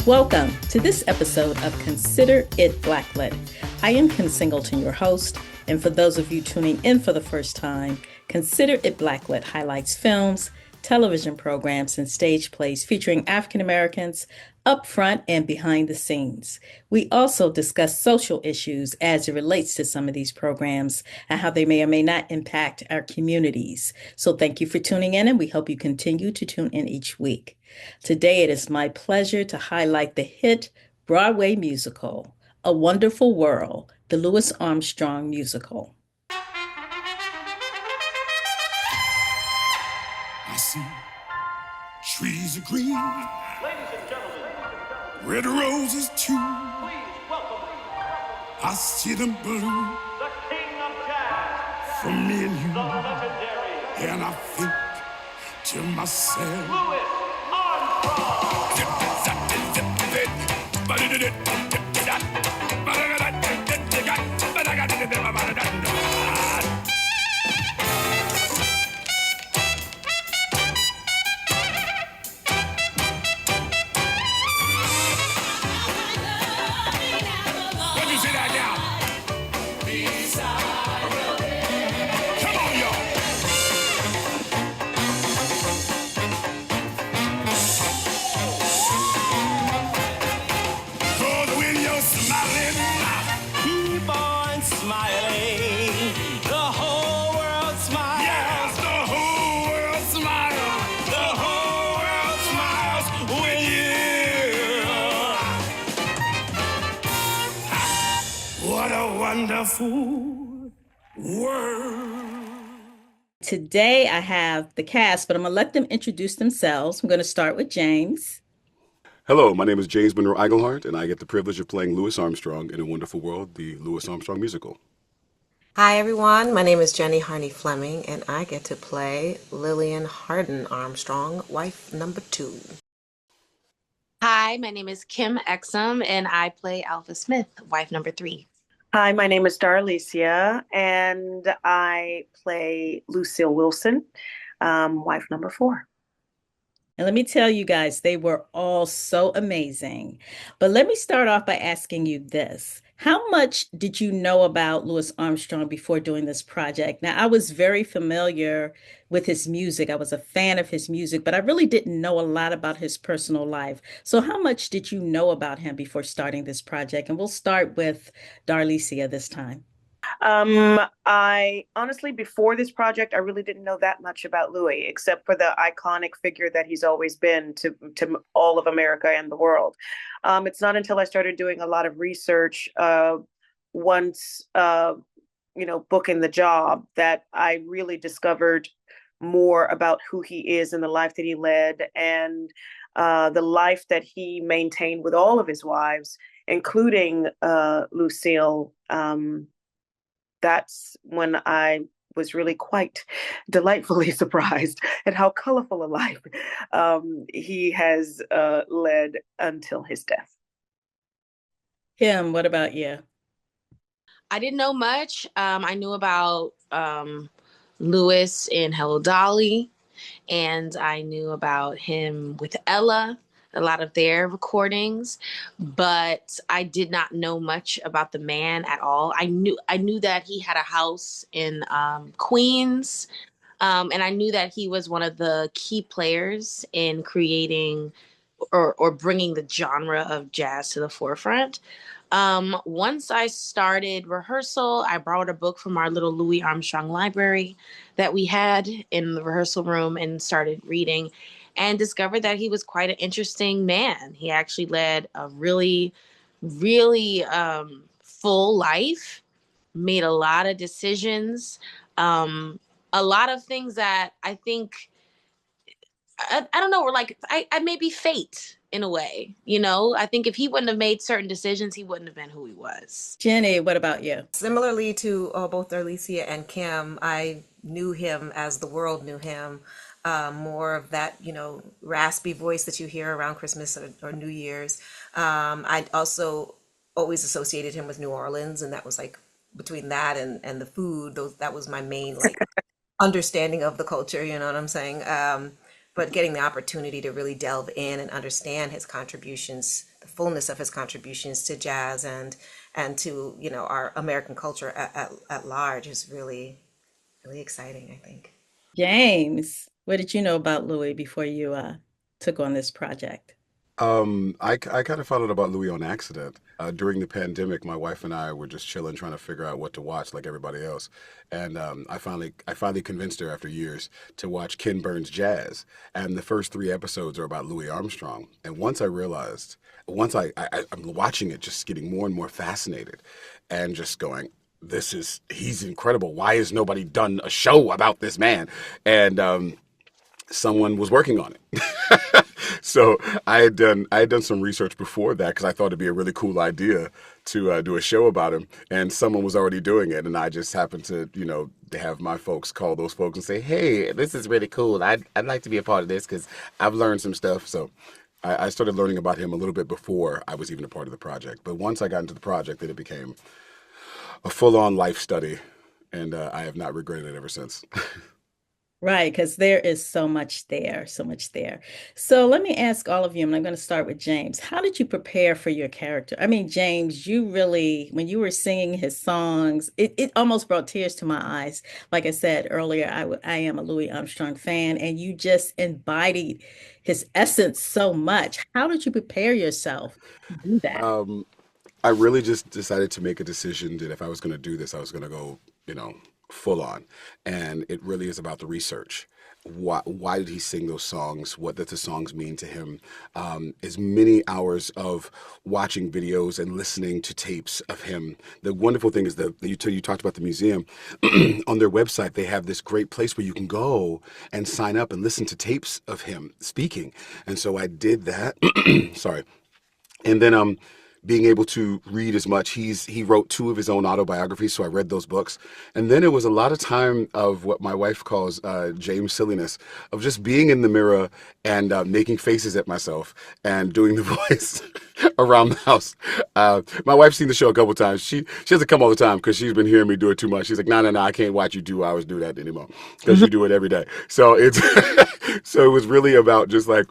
Welcome to this episode of Consider It Blacklit. I am Kim Singleton, your host, and for those of you tuning in for the first time, Consider It Blacklit highlights films, television programs, and stage plays featuring African Americans up front and behind the scenes. We also discuss social issues as it relates to some of these programs and how they may or may not impact our communities. So thank you for tuning in, and we hope you continue to tune in each week. Today, it is my pleasure to highlight the hit Broadway musical, A Wonderful World, the Louis Armstrong Musical. I see trees of green, Ladies and gentlemen, red roses too. please welcome I see them blue the king of jazz, for me and the you. legendary And I think to myself, Louis Armstrong. let me see that now. Come on, y'all. Cause when you're smiling, Keep on smiling. The whole world smiles. yes, the whole world smiles. The whole world smiles with you. What a wonderful world. Today, I have the cast, but I'm going to let them introduce themselves. I'm going to start with James. Hello, my name is James Monroe Iglehart, and I get the privilege of playing Louis Armstrong in A Wonderful World, the Louis Armstrong Musical. Hi everyone, my name is Jennie Harney-Fleming and I get to play Lillian Harden Armstrong, wife number 2. Hi, my name is Kim Exum, and I play Alpha Smith, wife number 3. Hi, my name is Darlesia, and I play Lucille Wilson, wife number 4. And let me tell you guys, they were all so amazing. But let me start off by asking you this. How much did you know about Louis Armstrong before doing this project? Now, I was very familiar with his music. I was a fan of his music, but I really didn't know a lot about his personal life. So how much did you know about him before starting this project? And we'll start with Darlesia this time. I honestly, before this project, I really didn't know that much about Louis, except for the iconic figure that he's always been to all of America and the world. It's not until I started doing a lot of research once, booking the job that I really discovered more about who he is and the life that he led and the life that he maintained with all of his wives, including Lucille. That's when I was really quite delightfully surprised at how colorful a life he has led until his death. Kim, what about you? I didn't know much. I knew about Louis in Hello Dolly, and I knew about him with Ella, a lot of their recordings, but I did not know much about the man at all. I knew that he had a house in Queens, and I knew that he was one of the key players in creating or bringing the genre of jazz to the forefront. Once I started rehearsal, I borrowed a book from our little Louis Armstrong library that we had in the rehearsal room and started reading and discovered that he was quite an interesting man. He actually led a really, really full life, made a lot of decisions, a lot of things that I think, I don't know, were like, I maybe fate in a way, I think if he wouldn't have made certain decisions, he wouldn't have been who he was. Jenny, what about you? Similarly to both Darlesia and Kim, I knew him as the world knew him. More of that, raspy voice that you hear around Christmas or New Year's. I also always associated him with New Orleans, and that was like between that and the food, that was my main understanding of the culture, you know what I'm saying? But getting the opportunity to really delve in and understand his contributions the fullness of his contributions to jazz and to, our American culture at large is really, really exciting, I think. James, what did you know about Louis before you took on this project? I kind of found out about Louis on accident. During the pandemic, my wife and I were just chilling, trying to figure out what to watch, like everybody else. And I finally convinced her after years to watch Ken Burns Jazz. And the first three episodes are about Louis Armstrong. And I'm watching it, just getting more and more fascinated, and just going, he's incredible. Why has nobody done a show about this man? And someone was working on it. So I had done some research before that because I thought it'd be a really cool idea to do a show about him, and someone was already doing it, and I just happened to have my folks call those folks and say, hey, this is really cool. I'd like to be a part of this because I've learned some stuff. So I started learning about him a little bit before I was even a part of the project. But once I got into the project, then it became a full-on life study, and I have not regretted it ever since. Right, because there is so much there, so much there. So let me ask all of you, and I'm going to start with James. How did you prepare for your character? I mean, James, you really, when you were singing his songs, it almost brought tears to my eyes. Like I said earlier, I am a Louis Armstrong fan, and you just embodied his essence so much. How did you prepare yourself to do that? Um, I really just decided to make a decision that if I was going to do this, I was going to go, full on. And it really is about the research. Why did he sing those songs? What did the songs mean to him? As many hours of watching videos and listening to tapes of him. The wonderful thing is that you talked about the museum. On their website, they have this great place where you can go and sign up and listen to tapes of him speaking. And so I did that. Sorry. And then being able to read as much. He wrote two of his own autobiographies, so I read those books. And then it was a lot of time of what my wife calls James silliness, of just being in the mirror and making faces at myself and doing the voice around the house. My wife's seen the show a couple times. She doesn't come all the time because she's been hearing me do it too much. She's like, no, I can't watch you 2 hours do that anymore because you do it every day. So it's so it was really about just like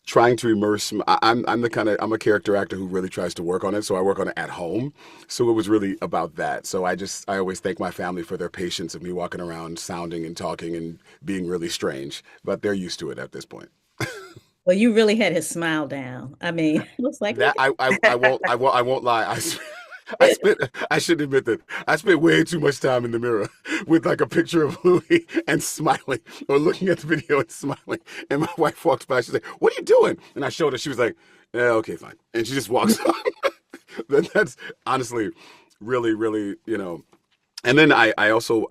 trying to immerse. I'm a character actor who really tries to work on it, so I work on it at home. So it was really about that. So I always thank my family for their patience of me walking around sounding and talking and being really strange, but they're used to it at this point. Well, you really had his smile down. I mean, it was like, look That I won't lie. I shouldn't admit that. I spent way too much time in the mirror with like a picture of Louis and smiling, or looking at the video and smiling. And my wife walks by. She's like, "What are you doing?" And I showed her. She was like, "Yeah, okay, fine." And she just walks on. That's honestly really, really, And then I also,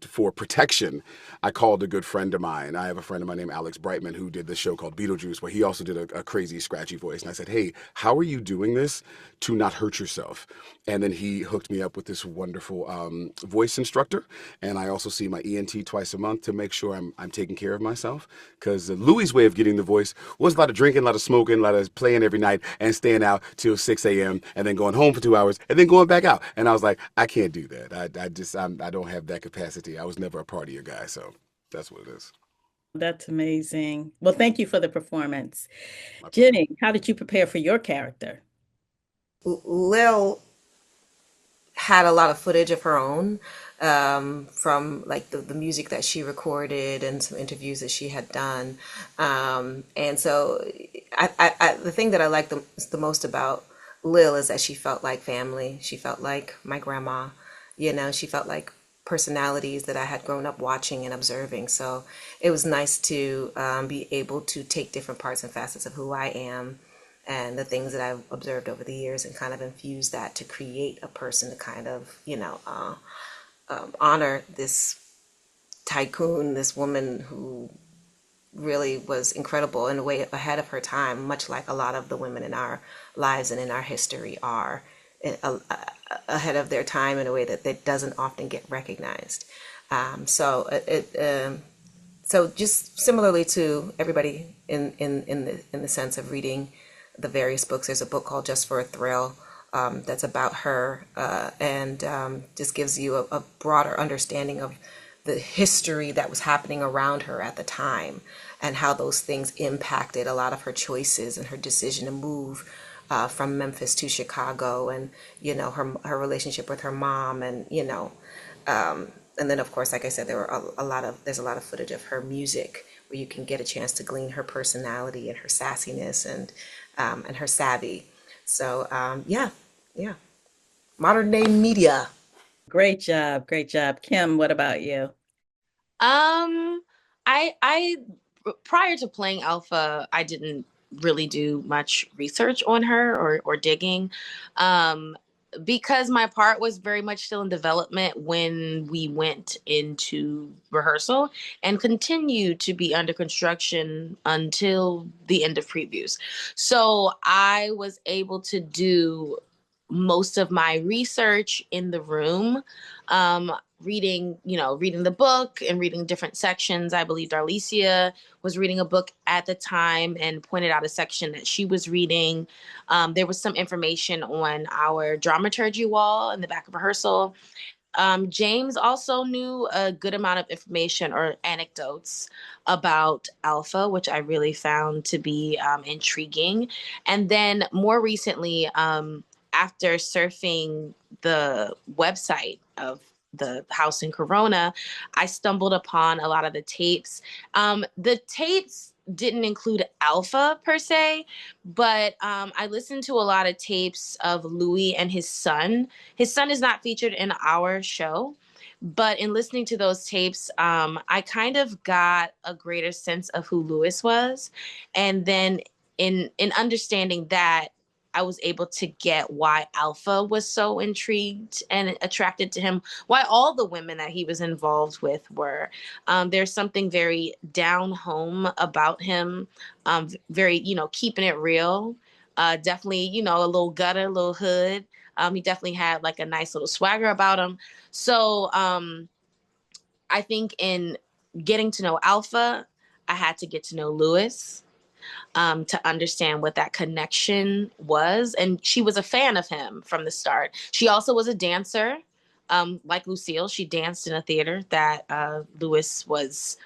for protection, I called a good friend of mine. I have a friend of mine named Alex Brightman who did this show called Beetlejuice, where he also did a crazy, scratchy voice. And I said, hey, how are you doing this to not hurt yourself? And then he hooked me up with this wonderful voice instructor. And I also see my ENT twice a month to make sure I'm taking care of myself. Because Louis' way of getting the voice was a lot of drinking, a lot of smoking, a lot of playing every night, and staying out till 6 a.m. and then going home for 2 hours and then going back out. And I was like, I can't do that. I don't have that capacity. I was never a partier guy, so that's what it is. that's amazing. Well, thank you for the performance. My pleasure. Jenny, how did you prepare for your character? Lil had a lot of footage of her own, from like the music that she recorded and some interviews that she had done. And so the thing that I like the most about Lil is that she felt like family. She felt like my grandma, she felt like personalities that I had grown up watching and observing. So it was nice to be able to take different parts and facets of who I am and the things that I've observed over the years and kind of infuse that to create a person to kind of, honor this tycoon, this woman who really was incredible in a way ahead of her time, much like a lot of the women in our lives and in our history are ahead of their time in a way that doesn't often get recognized. So just similarly to everybody in the sense of reading the various books, there's a book called Just for a Thrill, that's about her, and just gives you a broader understanding of the history that was happening around her at the time, and how those things impacted a lot of her choices and her decision to move from Memphis to Chicago, and her relationship with her mom, and and then of course, like I said, there's a lot of footage of her music where you can get a chance to glean her personality and her sassiness and her savvy. So yeah, modern day media. Great job. Great job. Kim, what about you? Um, I prior to playing Alpha, I didn't really do much research on her or digging. Um, because my part was very much still in development when we went into rehearsal and continued to be under construction until the end of previews. So I was able to do most of my research in the room, reading the book and reading different sections. I believe Darlesia was reading a book at the time and pointed out a section that she was reading. There was some information on our dramaturgy wall in the back of rehearsal. James also knew a good amount of information or anecdotes about Alpha, which I really found to be intriguing. And then more recently, after surfing the website of the house in Corona, I stumbled upon a lot of the tapes. The tapes didn't include Alpha per se, but I listened to a lot of tapes of Louis and his son. His son is not featured in our show, but in listening to those tapes, I kind of got a greater sense of who Louis was. And then in understanding that, I was able to get why Alpha was so intrigued and attracted to him, why all the women that he was involved with were. There's something very down home about him, very, keeping it real. Definitely, a little gutter, a little hood. He definitely had like a nice little swagger about him. So I think in getting to know Alpha, I had to get to know Louis, to understand what that connection was. And she was a fan of him from the start. She also was a dancer, like Lucille. She danced in a theater that Louis was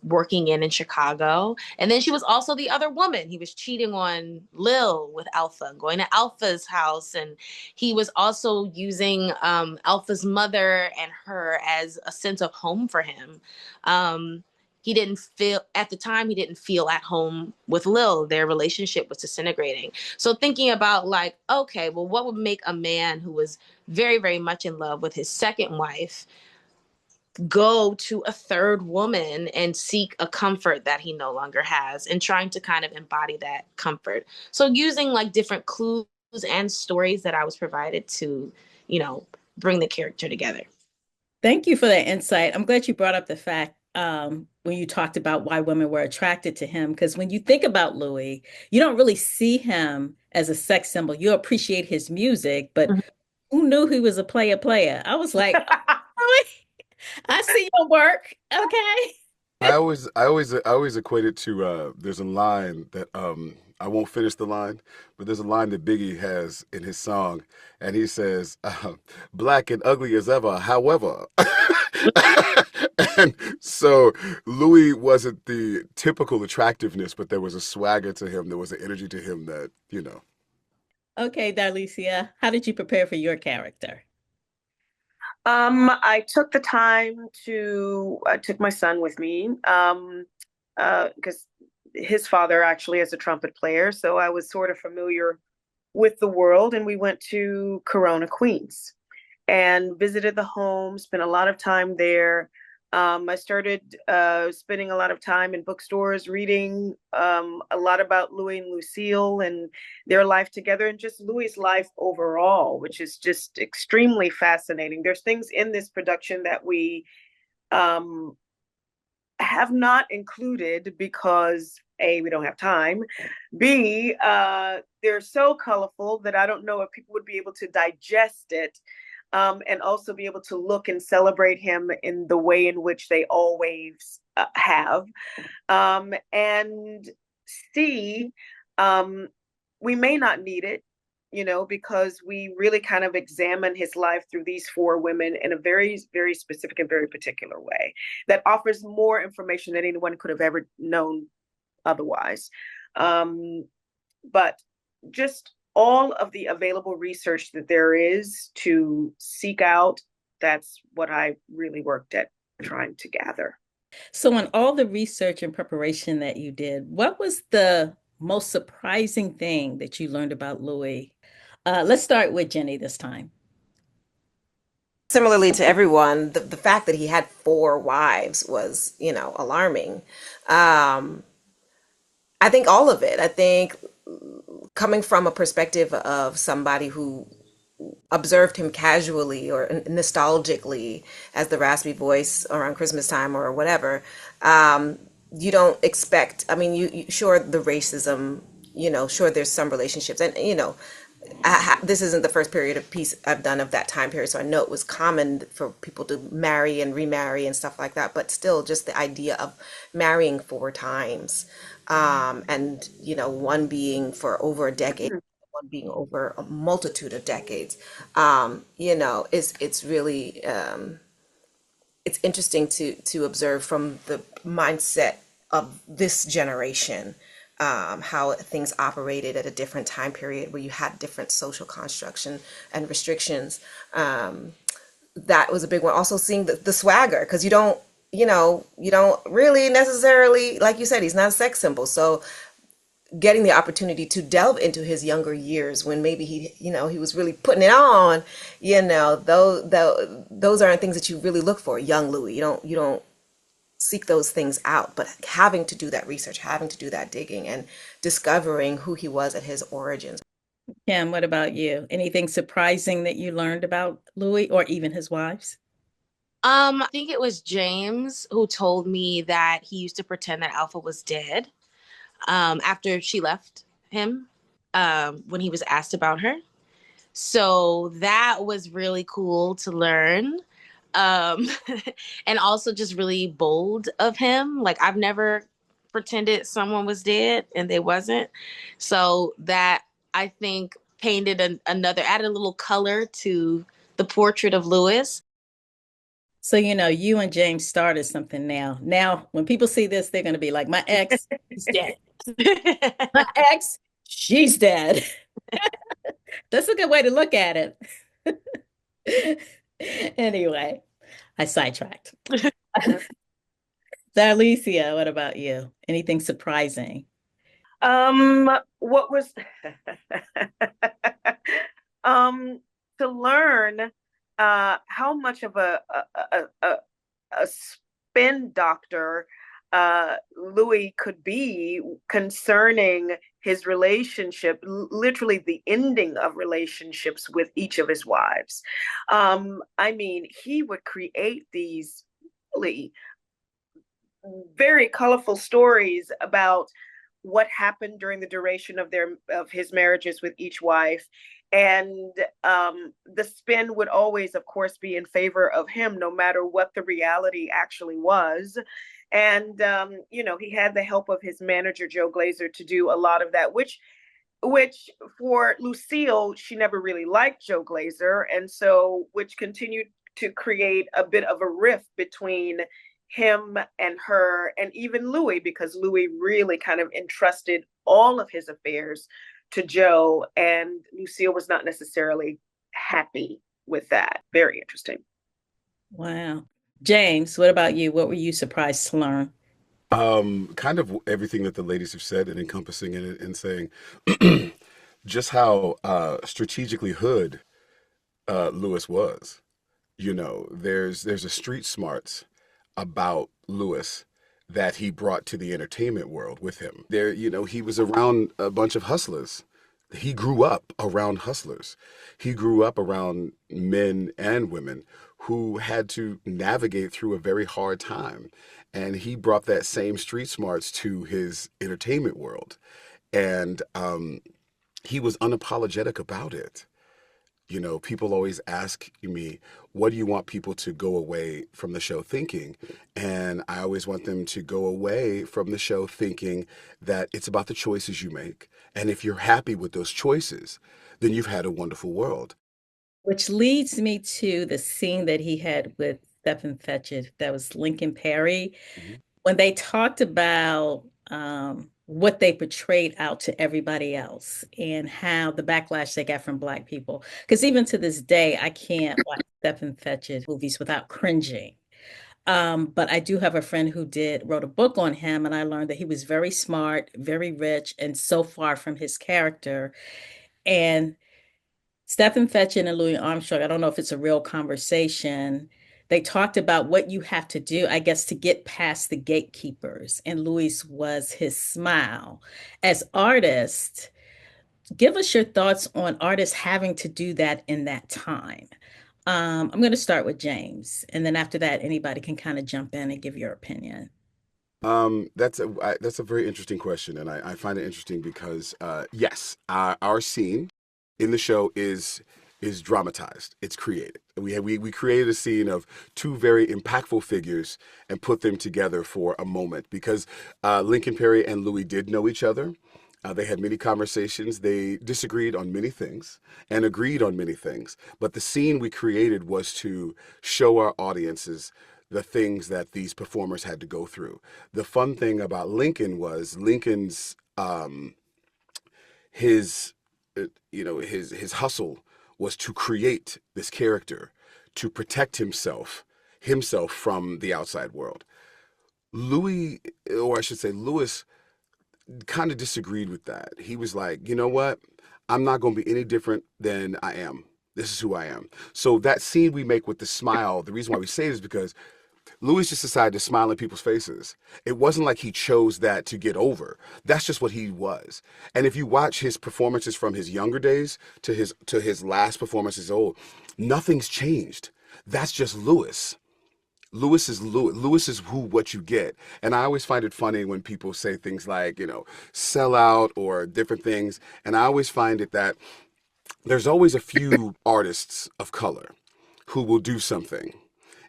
working in Chicago. And then she was also the other woman. He was cheating on Lil with Alpha, going to Alpha's house. And he was also using Alpha's mother and her as a sense of home for him. He didn't feel at the time, he didn't feel at home with Lil. Their relationship was disintegrating. So thinking about like, okay, well, what would make a man who was very, very much in love with his second wife go to a third woman and seek a comfort that he no longer has, and trying to kind of embody that comfort. So using like different clues and stories that I was provided to, bring the character together. Thank you for that insight. I'm glad you brought up the fact when you talked about why women were attracted to him, because when you think about Louis, you don't really see him as a sex symbol. You appreciate his music, but who knew he was a player? I was like, oh, I see your work. Okay. I always equate it to there's a line that I won't finish the line, but there's a line that Biggie has in his song, and he says, "Black and ugly as ever, however." And so Louis wasn't the typical attractiveness, but there was a swagger to him. There was an energy to him that. Okay, Darlesia, how did you prepare for your character? I took the time I took my son with me, because his father actually is a trumpet player. So I was sort of familiar with the world, and we went to Corona, Queens, and visited the home, spent a lot of time there. I started spending a lot of time in bookstores, reading a lot about Louis and Lucille and their life together, and just Louis's life overall, which is just extremely fascinating. There's things in this production that we have not included because A, we don't have time. B, they're so colorful that I don't know if people would be able to digest it, and also be able to look and celebrate him in the way in which they always have. And C, we may not need it, because we really kind of examine his life through these four women in a very, very specific and very particular way that offers more information than anyone could have ever known otherwise. But just all of the available research that there is to seek out, that's what I really worked at trying to gather. So, in all the research and preparation that you did, what was the most surprising thing that you learned about Louis? Let's start with Jennie this time. Similarly to everyone, the fact that he had four wives was, alarming. I think all of it. I think coming from a perspective of somebody who observed him casually or nostalgically as the raspy voice around Christmas time or whatever, you don't expect, I mean, sure, the racism, sure, there's some relationships. And, this isn't the first period of piece I've done of that time period, so I know it was common for people to marry and remarry and stuff like that. But still, just the idea of marrying four times, and one being for over a decade, one being over a multitude of decades, it's really it's interesting to observe from the mindset of this generation, how things operated at a different time period where you had different social construction and restrictions. That was a big one. Also seeing the swagger, because you don't really necessarily, like you said, he's not a sex symbol. So getting the opportunity to delve into his younger years when maybe he was really putting it on, those aren't things that you really look for. Young Louis, you don't seek those things out, but having to do that research, having to do that digging and discovering who he was at his origins. Kim, what about you? Anything surprising that you learned about Louis or even his wives? I think it was James who told me that he used to pretend that Alpha was dead, after she left him, when he was asked about her. So that was really cool to learn. Um, and also just really bold of him. Like, I've never pretended someone was dead and they wasn't. So that, I think, painted added a little color to the portrait of Louis. So, you and James started something now. Now, when people see this, they're going to be like, my ex is dead. My ex, she's dead. That's a good way to look at it. Anyway, I sidetracked. Darlesia, what about you? Anything surprising? What was to learn how much of a spin doctor Louis could be concerning his relationship, literally the ending of relationships with each of his wives. I mean, he would create these really very colorful stories about what happened during the duration of his marriages with each wife. And the spin would always, of course, be in favor of him, no matter what the reality actually was. And he had the help of his manager, Joe Glazer, to do a lot of that, which for Lucille, she never really liked Joe Glazer, and so which continued to create a bit of a rift between him and her, and even Louis, because Louis really kind of entrusted all of his affairs to Joe, and Lucille was not necessarily happy with that. Very interesting. Wow. James, what about you? What were you surprised to learn? Kind of everything that the ladies have said and encompassing in it and saying just how strategically hood Lewis was. There's a street smarts about Lewis that he brought to the entertainment world with him. He was around a bunch of hustlers. He grew up around hustlers. He grew up around men and women who had to navigate through a very hard time. And he brought that same street smarts to his entertainment world. And he was unapologetic about it. You know, people always ask me, what do you want people to go away from the show thinking? And I always want them to go away from the show thinking that it's about the choices you make. And if you're happy with those choices, then you've had a wonderful world. Which leads me to the scene that he had with Stephen Fetchit, that was Lincoln Perry, Mhm. when they talked about what they portrayed out to everybody else and how the backlash they got from Black people. Because even to this day, I can't watch Stephen Fetchit movies without cringing. But I do have a friend who wrote a book on him, and I learned that he was very smart, very rich, and so far from his character. And Stephen Fetchit and Louis Armstrong, I don't know if it's a real conversation. They talked about what you have to do, I guess, to get past the gatekeepers. And Louis was his smile. As artists, give us your thoughts on artists having to do that in that time. I'm going to start with James, and then after that, anybody can kind of jump in and give your opinion. That's a very interesting question, and I find it interesting because yes, our scene in the show is dramatized. It's created. We created a scene of two very impactful figures and put them together for a moment because Lincoln Perry and Louis did know each other. They had many conversations. They disagreed on many things and agreed on many things. But the scene we created was to show our audiences the things that these performers had to go through. The fun thing about Lincoln was Lincoln's his his hustle was to create this character to protect himself from the outside world. Louis, or I should say Louis, kind of disagreed with that. He was like, you know what? I'm not going to be any different than I am. This is who I am. So that scene we make with the smile, the reason why we say it is because Louis just decided to smile in people's faces. It wasn't like he chose that to get over. That's just what he was. And if you watch his performances from his younger days to his last performances old, nothing's changed. That's just Louis. Louis is Louis. Louis is what you get. And I always find it funny when people say things like, sell out or different things. And I always find it that there's always a few artists of color who will do something,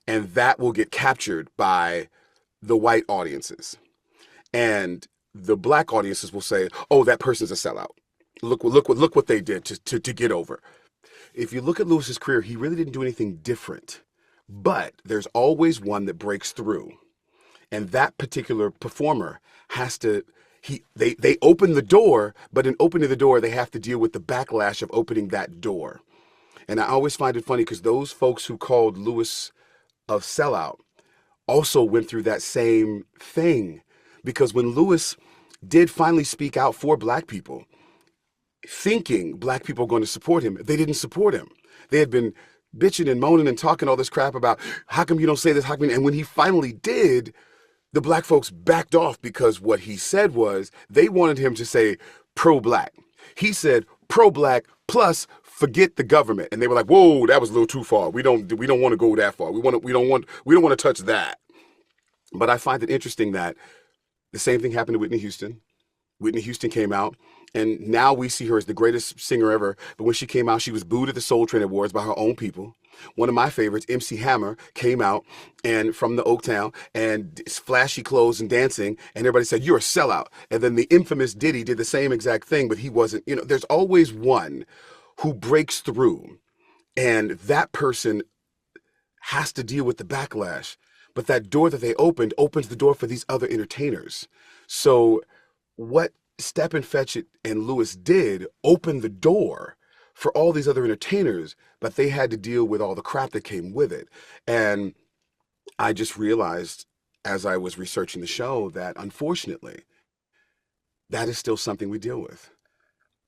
and that will get captured by the white audiences. And the Black audiences will say, oh, that person's a sellout. Look what they did to get over. If you look at Louis's career, he really didn't do anything different. But there's always one that breaks through. And that particular performer has to, they open the door, but in opening the door, they have to deal with the backlash of opening that door. And I always find it funny because those folks who called Louis a sellout also went through that same thing. Because when Louis did finally speak out for Black people, thinking Black people were going to support him, they didn't support him. They had been bitching and moaning and talking all this crap about how come you don't say this, how come, and when he finally did, the Black folks backed off because what he said was they wanted him to say pro-Black. He said pro-Black plus forget the government, and they were like, whoa, that was a little too far. We don't want to go that far. We don't want to touch that. But I find it interesting that the same thing happened to Whitney Houston. Whitney Houston came out, and now we see her as the greatest singer ever. But when she came out, she was booed at the Soul Train Awards by her own people. One of my favorites, MC Hammer, came out and from the Oaktown and flashy clothes and dancing, and everybody said, you're a sellout. And then the infamous Diddy did the same exact thing, but he wasn't. There's always one who breaks through, and that person has to deal with the backlash. But that door that they opened opens the door for these other entertainers. So what Stephen Fetchit and Louis did opened the door for all these other entertainers, but they had to deal with all the crap that came with it. And I just realized as I was researching the show that unfortunately, that is still something we deal with.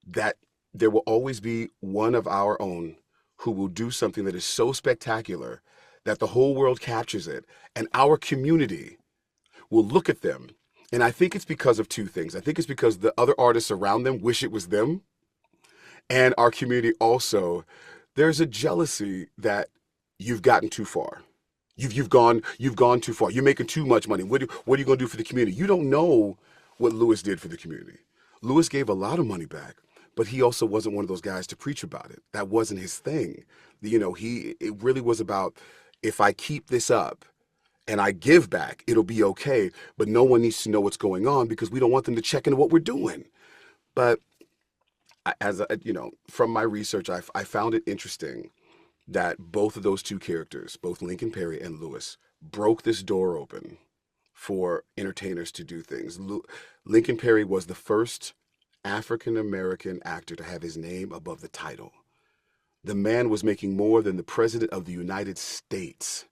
That there will always be one of our own who will do something that is so spectacular that the whole world captures it, and our community will look at them. And I think it's because of two things. I think it's because the other artists around them wish it was them, and our community also, there's a jealousy that you've gotten too far. You've gone too far. You're making too much money. What are you going to do for the community? You don't know what Louis did for the community. Louis gave a lot of money back, but he also wasn't one of those guys to preach about it. That wasn't his thing. It really was about, if I keep this up and I give back, it'll be okay. But no one needs to know what's going on because we don't want them to check into what we're doing. But from my research, I found it interesting that both of those two characters, both Lincoln Perry and Louis, broke this door open for entertainers to do things. Lincoln Perry was the first African American actor to have his name above the title. The man was making more than the President of the United States.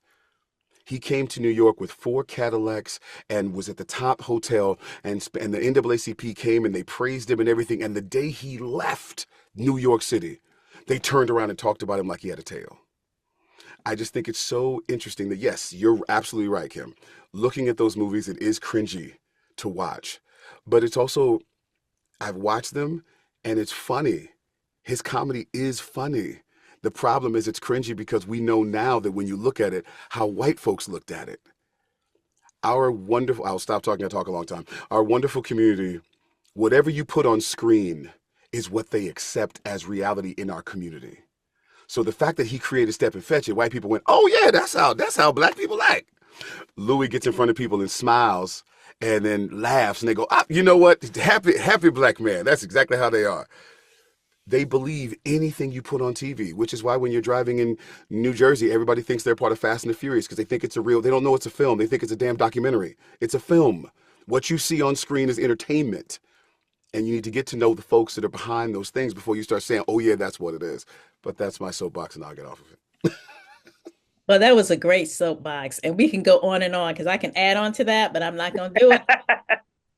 He came to New York with 4 Cadillacs and was at the top hotel, and the NAACP came and they praised him and everything. And the day he left New York City, they turned around and talked about him like he had a tail. I just think it's so interesting that, yes, you're absolutely right, Kim. Looking at those movies, it is cringy to watch. But it's also, I've watched them and it's funny. His comedy is funny. The problem is it's cringy because we know now that when you look at it, how white folks looked at it. I'll stop talking, I talk a long time. Our wonderful community, whatever you put on screen is what they accept as reality in our community. So the fact that he created Step and Fetch It, white people went, oh yeah, that's how black people act. Louis gets in front of people and smiles and then laughs and they go, you know what? Happy black man. That's exactly how they are. They believe anything you put on TV, which is why when you're driving in New Jersey, everybody thinks they're part of Fast and the Furious because they think it's they don't know it's a film. They think it's a damn documentary. It's a film. What you see on screen is entertainment. And you need to get to know the folks that are behind those things before you start saying, oh yeah, that's what it is. But that's my soapbox and I'll get off of it. Well, that was a great soapbox, and we can go on and on because I can add on to that, but I'm not going to do it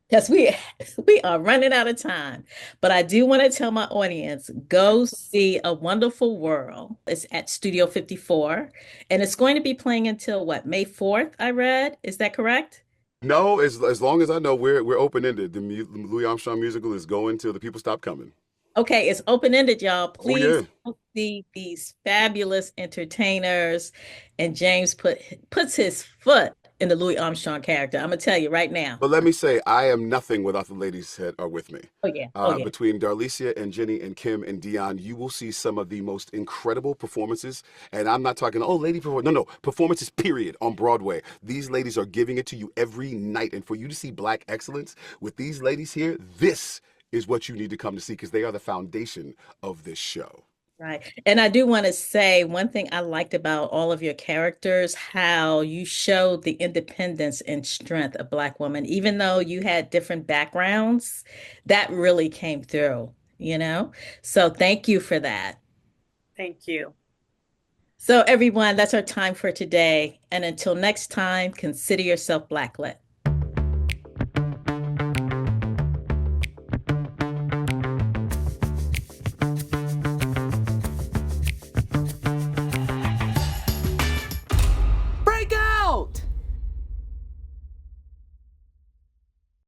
because we are running out of time. But I do want to tell my audience, go see A Wonderful World. It's at Studio 54, and it's going to be playing until what, May 4th, I read. Is that correct? No, as long as I know, we're open ended. The Louis Armstrong Musical is going till the people stop coming. Okay, it's open-ended, y'all. Oh yeah. Please go see these fabulous entertainers. And James puts his foot in the Louis Armstrong character. I'm gonna tell you right now. But let me say, I am nothing without the ladies that are with me. Oh yeah. Oh yeah. Between Darlesia and Jennie and Kim and Dion, you will see some of the most incredible performances. And I'm not talking, oh, lady performance. No, performances, period, on Broadway. These ladies are giving it to you every night. And for you to see Black excellence with these ladies here, this is what you need to come to see because they are the foundation of this show. Right. And I do want to say one thing I liked about all of your characters, how you showed the independence and strength of Black women, even though you had different backgrounds, that really came through, you know? So thank you for that. Thank you. So everyone, that's our time for today. And until next time, consider yourself Blacklit.